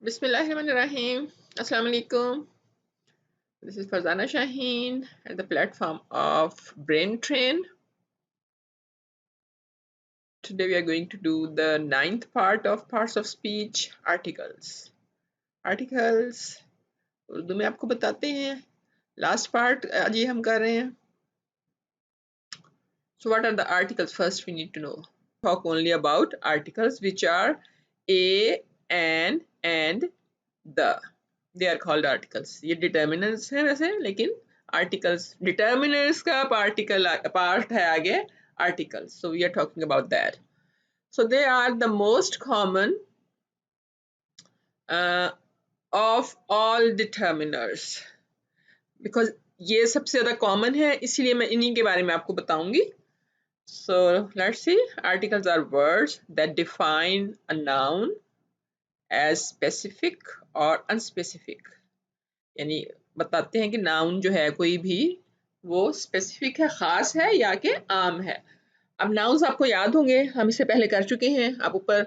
Bismillahirrahmanirrahim. Assalamu alaikum. This is Farzana Shaheen at the platform of Brain Train. Today we are going to do the ninth part of parts of speech, articles. Articles Urdu में आपको बताते हैं. Last part आज ये हम कर रहे हैं. So what are the articles? First we need to know. Talk only about articles which are a, and the. They are called articles. ये determinants हैं वैसे, लेकिन articles determinants का part है आगे articles. So we are talking about that. So they are the most common of all determiners because ये सबसे ज़्यादा common है, इसीलिए मैं इन्हीं के बारे में आपको बताऊंगी. So let's see. Articles are words that define a noun as specific or unspecific. यानी बताते हैं कि नाउन जो है कोई भी वो स्पेसिफिक है, खास है या कि आम है. अब नाउन्स आपको याद होंगे, हम इससे पहले कर चुके हैं. आप ऊपर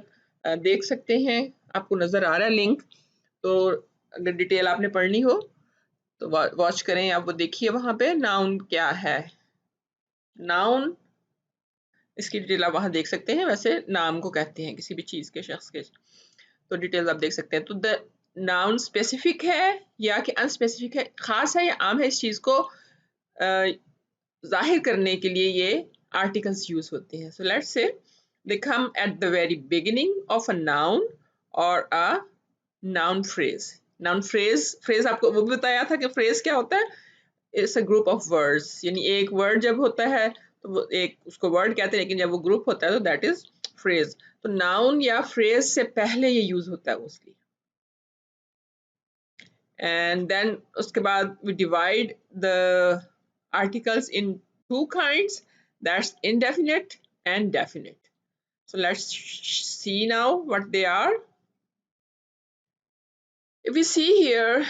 देख सकते हैं, आपको नज़र आ रहा है लिंक. तो अगर डिटेल आपने पढ़नी हो तो वॉच करें, आप वो देखिए वहाँ पे नाउन क्या है. नाउन इसकी डिटेल आप वहाँ देख सकते हैं. वैसे नाम को कहते हैं किसी भी चीज़ के, शख्स के. तो डिटेल्स आप देख सकते हैं. तो द नाउन स्पेसिफिक है या कि अनस्पेसिफिक है, खास है या आम है, इस चीज़ को जाहिर करने के लिए ये आर्टिकल्स यूज होते हैं. So let's say they come at the very beginning of a noun or a noun phrase. Noun phrase आपको वो भी बताया था कि फ्रेज क्या होता है. It's a group of words. यानी एक वर्ड जब होता है तो वो एक उसको वर्ड कहते हैं, लेकिन जब वो ग्रुप होता है तो दैट इज फ्रेज. तो नाउन या फ्रेज से पहले ये यूज होता है मोस्टली. And then उसके बाद we divide the articles in two kinds, that's indefinite and definite. So let's see now what they are. If we see here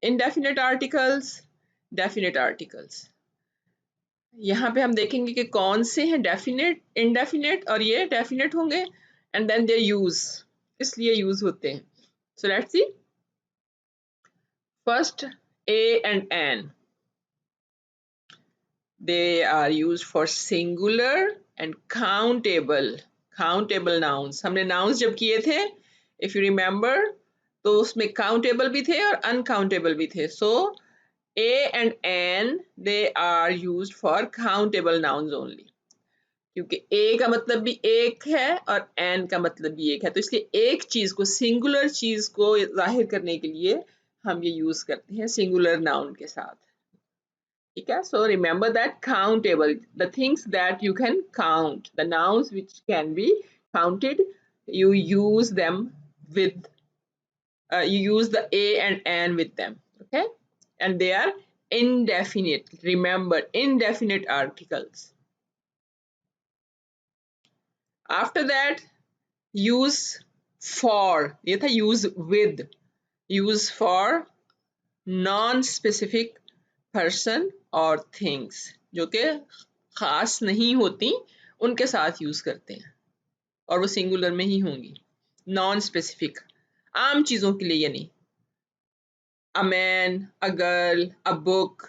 indefinite articles, definite articles, यहाँ पे हम देखेंगे कि कौन से हैं definite, indefinite और ये definite होंगे, and then their use, इसलिए use होते हैं. So let's see. First, a and an. They are used for singular and countable nouns. हमने nouns जब किए थे, if you remember, तो उसमें countable भी थे और uncountable भी थे. So a and an they are used for countable nouns only. क्योंकि a का मतलब भी एक है और an का मतलब भी एक है, तो इसलिए एक चीज को, सिंगुलर चीज को जाहिर करने के लिए हम ये यूज करते हैं सिंगुलर नाउन के साथ. ठीक है. So remember that countable, the things that you can count, the nouns which can be counted, you use them with you use the a and an with them. Okay. And they are indefinite. Remember, indefinite articles. After that, use for, ये था use with. Use for non-specific person और things, जो कि खास नहीं होती, उनके साथ यूज करते हैं और वो सिंगुलर में ही होंगी. नॉन स्पेसिफिक, आम चीजों के लिए, यानी a man, a girl, a book,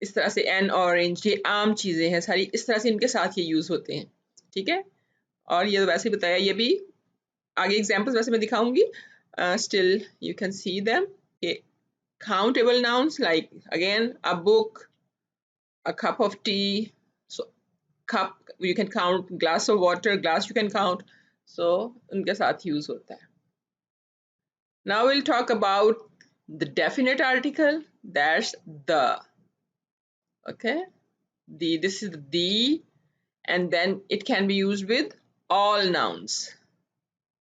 इस तरह से एन ऑरेंज, ये आम चीजें हैं सारी, इस तरह से इनके साथ ये यूज होते हैं. ठीक है. और ये वैसे बताया, ये भी आगे एग्जांपल्स वैसे मैं दिखाऊंगी. Still you can see them. Countable nouns like again a book, a cup of tea. So cup you can count, glass of water, glass you can count. So उनके साथ use होता है. Now we'll talk about the definite article. That's the. Okay. This is the, and then it can be used with all nouns.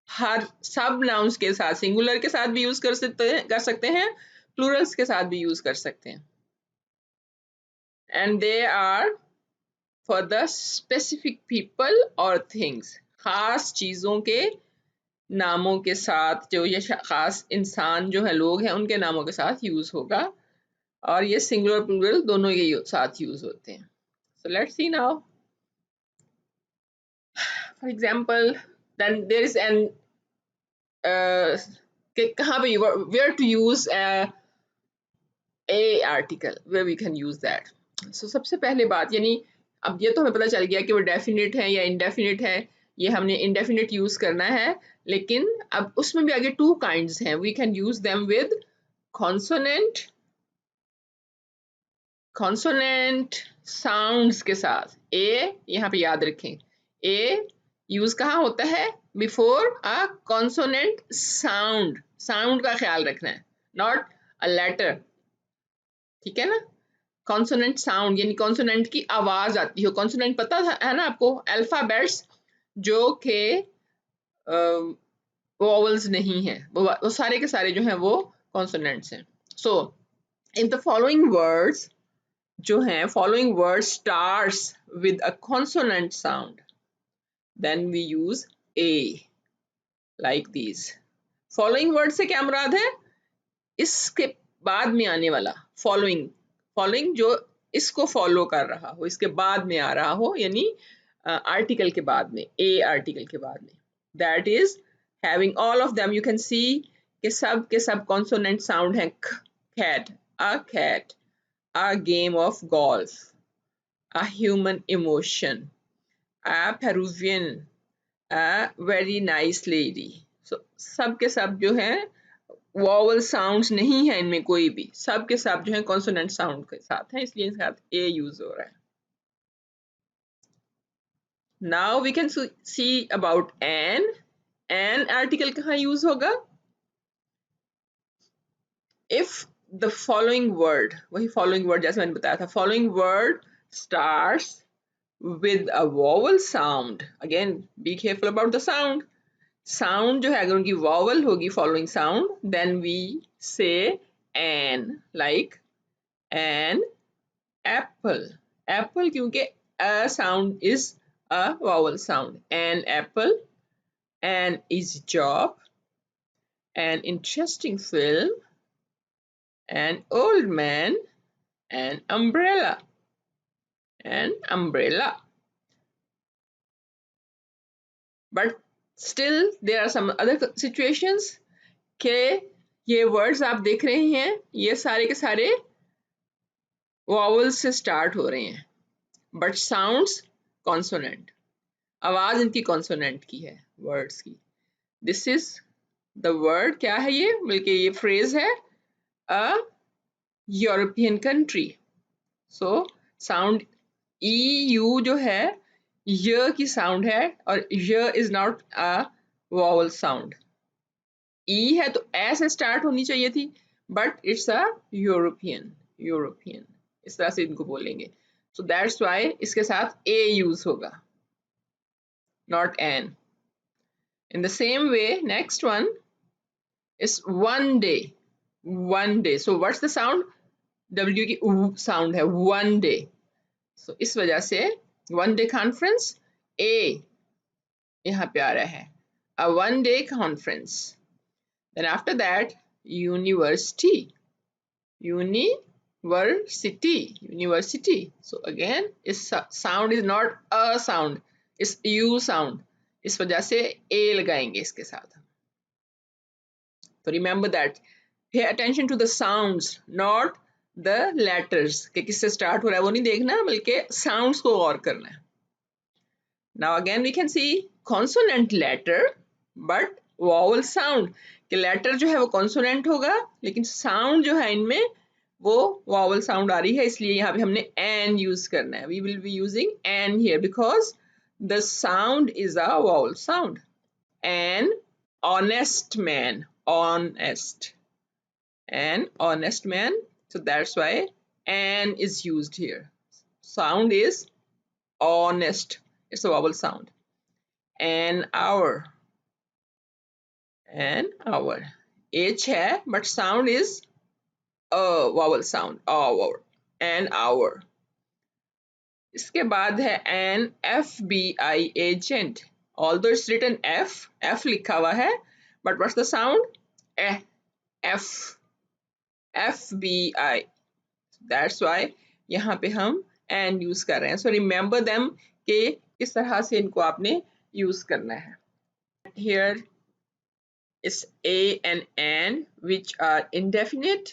हर सब nouns के साथ, singular के साथ भी use कर सकते हैं, plurals के साथ भी use कर सकते हैं. And they are for the specific people or things. खास चीजों के नामों के साथ, जो ये खास इंसान जो है, लोग हैं, उनके नामों के साथ यूज होगा. और ये सिंगुलर प्लूरल दोनों के साथ यूज होते हैं. So let's see now. For example, then there is an कि कहाँ पे where to use a article, where we can use that. So सबसे पहले बात यानी अब ये तो हमें पता चल गया कि वो डेफिनेट है या इनडेफिनेट है, ये हमने इनडेफिनेट यूज करना है, लेकिन अब उसमें भी आगे टू काइंड्स हैं. We can use them with consonant, consonant sounds के साथ. ए यहाँ पे याद रखें, ए यूज कहाँ होता है? Before a consonant sound. Sound का ख्याल रखना है, नॉट अ लेटर. ठीक है ना? कॉन्सोनेंट साउंड यानी कॉन्सोनेंट की आवाज आती हो. कॉन्सोनेंट पता है ना आपको? अल्फाबेट्स जो के वोवल्स नहीं है, वो सारे के सारे जो हैं वो कॉन्सोनेंट्स हैं. So in the following words जो हैं, following word starts with a consonant sound, then we use a, like these. Following word से क्या मुराद है? इसके बाद में आने वाला. फॉलोइंग, फॉलोइंग जो इसको फॉलो कर रहा हो, इसके बाद में आ रहा हो, यानी आर्टिकल के बाद में, ए आर्टिकल के बाद में. That is having all of them. You can see के सब कॉन्सोनेंट साउंड हैं. Cat, a game of golf, a human emotion, a Peruvian, a very nice lady. So सब के सब जो है वॉवल साउंड्स नहीं है इनमें कोई भी, सब के सब जो है कॉन्सोनेंट साउंड के साथ है, इसलिए इनके साथ ए यूज हो रहा है. Now we can see about an article कहाँ यूज होगा? इफ द फॉलोइंग वर्ड, वही फॉलोइंग वर्ड जैसे मैंने बताया था, following word starts with a vowel sound. Again be careful about the sound. Sound जो है अगर उनकी वॉवल होगी following sound, then we say an, like an apple. Apple क्योंकि a sound is a vowel sound. An apple, an easy job, an interesting film, an old man, an umbrella, an umbrella. But still there are some other situations के ये words आप देख रहे हैं, ये सारे के सारे vowels से start हो रहे हैं, but sounds consonant. आवाज इनकी consonant की है words की. This is the word. क्या है ये? बल्कि ये phrase है a European country. So sound EU जो है य की sound है, और य is not a vowel sound. E है तो ए से start होनी चाहिए थी, but it's a European. इस तरह से इनको बोलेंगे. So that's why इसके साथ a use होगा, not an. In the same way, next one is one day. One day. So what's the sound? W की उ sound है, one day. So इस वजह से one day conference A यहाँ पे आ रहा है, a one day conference. Then after that university, university. So again इस sound is not a sound, it's U sound. इस वजह से A लगाएंगे इसके साथ. So remember that. Pay attention to the sounds, not the letters. कि किससे start हो रहा है वो नहीं देखना, बल्कि sounds को गौर करना है. Now again we can see consonant letter but vowel sound. कि letter जो है वो consonant होगा, लेकिन sound जो है इनमें वो vowel sound आ रही है, इसलिए यहाँ पे हमने an use करना है. We will be using an here because the sound is a vowel sound. An honest man, an honest man. So that's why an is used here. Sound is honest. It's a vowel sound. An hour. H है but sound is a vowel sound. Hour. An hour. इसके बाद है an FBI agent. Although it's written F लिखा हुआ है, but what's the sound? F. FBI. That's why यहाँ पे हम and use कर रहे हैं. So remember them कि किस तरह से इनको आपने use करना है. Here is a and an, which are indefinite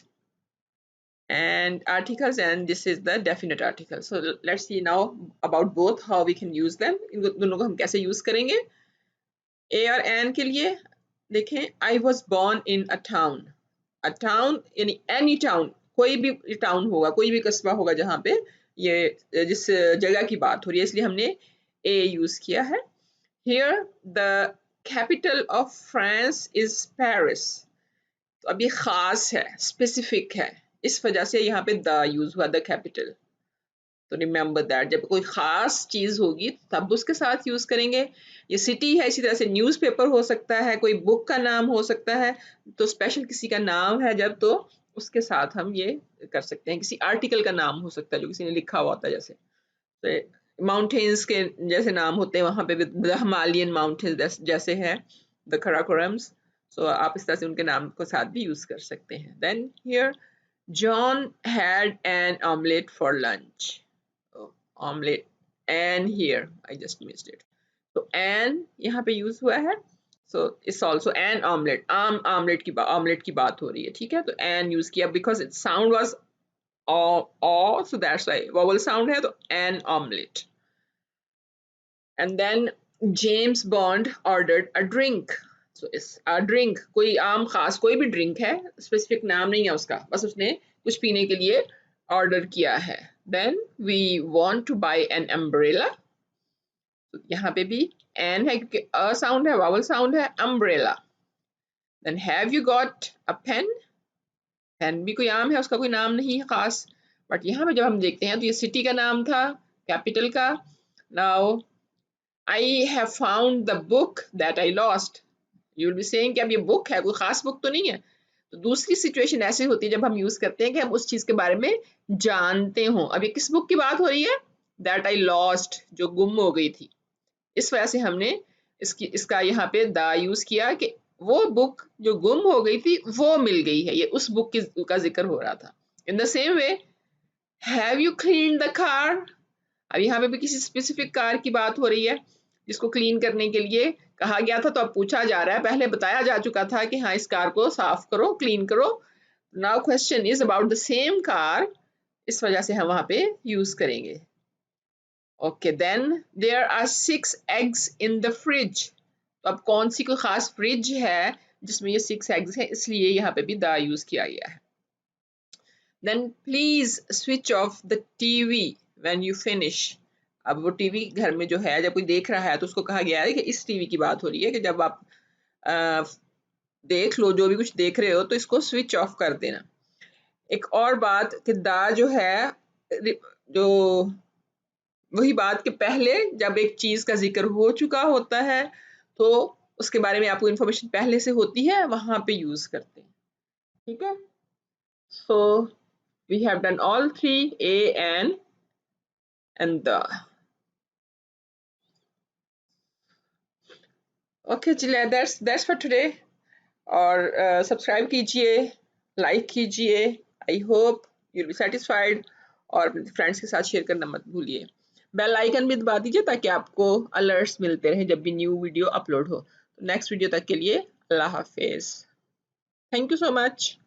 and articles, and this is the definite article. So let's see now about both, how we can use them. इन दोनों को हम कैसे यूज करेंगे. ए और एन के लिए देखें, I was born in a town. A town यानी एनी टाउन, कोई भी टाउन होगा, कोई भी कस्बा होगा जहाँ पे ये जिस जगह की बात हो रही है, इसलिए हमने ए यूज किया है. Here the capital of France is Paris. तो अब ये खास है, स्पेसिफिक है, इस वजह से यहाँ पे द यूज हुआ, द कैपिटल. तो रिमेंबर दैट, जब कोई खास चीज होगी तब उसके साथ यूज करेंगे. ये सिटी है, इसी तरह से न्यूज़पेपर हो सकता है, कोई बुक का नाम हो सकता है, तो स्पेशल किसी का नाम है जब, तो उसके साथ हम ये कर सकते हैं. किसी आर्टिकल का नाम हो सकता है जो किसी ने लिखा हुआ होता है, जैसे माउंटेन्स के जैसे नाम होते हैं वहां पे, द हिमालयन माउंटेन्स जैसे है, द कराकोरम्स. सो आप इस तरह से उनके नाम को साथ भी यूज कर सकते हैं. Then here John had an omelette for lunch. Omelette, an here I just missed it. तो एन यहाँ पे यूज हुआ है. So it's also an omelette. Omelette की बात हो रही है, ठीक है. तो एन यूज किया because it sound was or, so that's why vowel sound है, तो an omelette. And then James Bond ordered a drink. So it's a drink, कोई आम खास कोई भी ड्रिंक है, स्पेसिफिक नाम नहीं है उसका, बस उसने कुछ पीने के लिए ऑर्डर किया है. Then we want to buy an umbrella. तो यहाँ पे भी an है क्योंकि a sound है, vowel sound है, umbrella. Then have you got a pen? Pen भी कोई आम है, उसका कोई नाम नहीं है खास, बट यहाँ पे जब हम देखते हैं तो ये सिटी का नाम था, कैपिटल का. Now I have found the book that I lost. You will be saying कि अब ये बुक है, कोई खास बुक तो नहीं है. तो दूसरी सिचुएशन ऐसी होती है जब हम यूज करते हैं कि हम उस चीज के बारे में जानते हों. अब ये किस बुक की बात हो रही है, दैट आई लॉस्ट, जो गुम हो गई थी. इस वजह से हमने इसका यहाँ पे द यूज किया कि वो बुक जो गुम हो गई थी वो मिल गई है, ये उस बुक का जिक्र हो रहा था. In the same way, have you clean the car. अब यहाँ पे भी किसी स्पेसिफिक कार की बात हो रही है जिसको क्लीन करने के लिए कहा गया था, तो अब पूछा जा रहा है. पहले बताया जा चुका था कि हाँ, इस कार को साफ करो, क्लीन करो. Now question is about the same car, इस वजह से हम वहां पे यूज करेंगे. Okay, then there are 6 eggs in the fridge. तो अब कौन सी कोई खास फ्रिज है जिसमें ये 6 eggs हैं, इसलिए यहाँ पे भी द यूज किया गया है. Then please switch off the TV when you finish. अब वो टीवी घर में जो है, जब कोई देख रहा है तो उसको कहा गया है कि इस टीवी की बात हो रही है कि जब आप आ, देख लो, जो भी कुछ देख रहे हो, तो इसको स्विच ऑफ कर देना. एक और बात कि द जो है, जो वही बात कि पहले जब एक चीज का जिक्र हो चुका होता है तो उसके बारे में आपको इंफॉर्मेशन पहले से होती है, वहां पे यूज करते हैं. ठीक है. So we have done all three, a and the. Okay, चलिए, दैट्स फॉर टुडे. और सब्सक्राइब कीजिए, लाइक कीजिए. I hope you will be satisfied. और अपने फ्रेंड्स के साथ शेयर करना मत भूलिए. बेल आइकन भी दबा दीजिए ताकि आपको अलर्ट्स मिलते रहें जब भी न्यू वीडियो अपलोड हो. नेक्स्ट वीडियो तक के लिए अल्लाह हाफिज. Thank you so much.